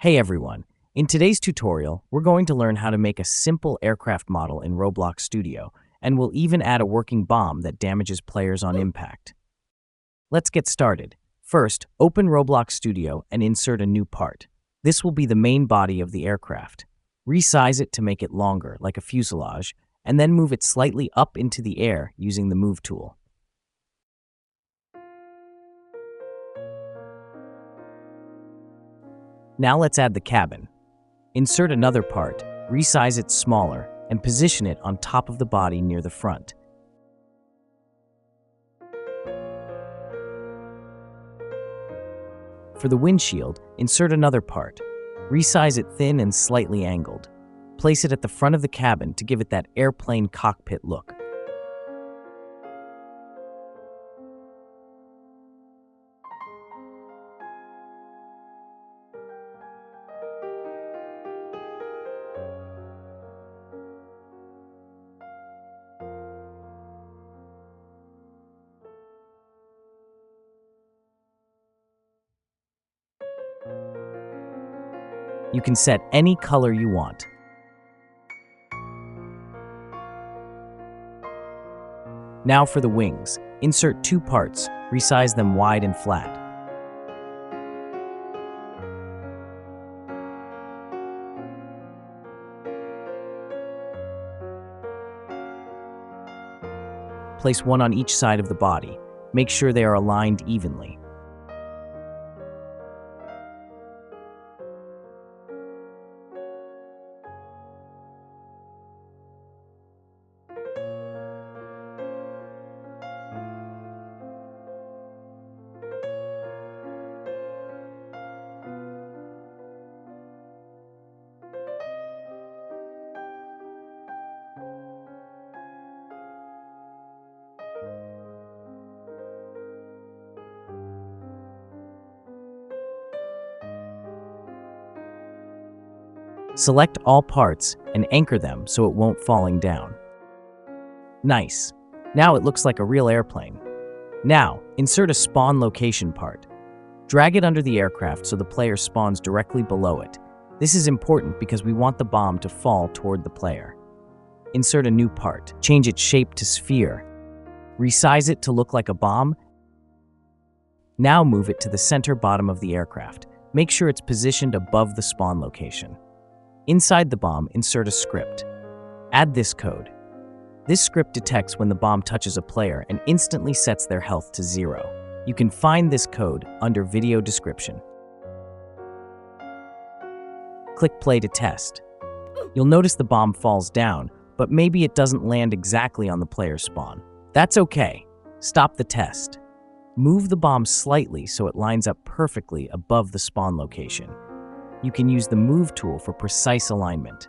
Hey everyone, in today's tutorial, we're going to learn how to make a simple aircraft model in Roblox Studio, and we'll even add a working bomb that damages players on impact. Let's get started. First, open Roblox Studio and insert a new part. This will be the main body of the aircraft. Resize it to make it longer, like a fuselage, and then move it slightly up into the air using the Move tool. Now let's add the cabin. Insert another part, resize it smaller, and position it on top of the body near the front. For the windshield, insert another part. Resize it thin and slightly angled. Place it at the front of the cabin to give it that airplane cockpit look. You can set any color you want. Now for the wings. Insert two parts, resize them wide and flat. Place one on each side of the body. Make sure they are aligned evenly. Select all parts and anchor them so it won't falling down. Nice. Now it looks like a real airplane. Now, insert a spawn location part. Drag it under the aircraft so the player spawns directly below it. This is important because we want the bomb to fall toward the player. Insert a new part. Change its shape to sphere. Resize it to look like a bomb. Now move it to the center bottom of the aircraft. Make sure it's positioned above the spawn location. Inside the bomb, insert a script. Add this code. This script detects when the bomb touches a player and instantly sets their health to 0. You can find this code under video description. Click play to test. You'll notice the bomb falls down, but maybe it doesn't land exactly on the player's spawn. That's okay. Stop the test. Move the bomb slightly so it lines up perfectly above the spawn location. You can use the Move tool for precise alignment.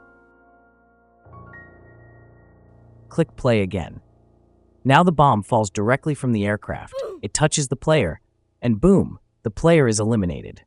Click play again. Now the bomb falls directly from the aircraft. It touches the player, and boom, the player is eliminated.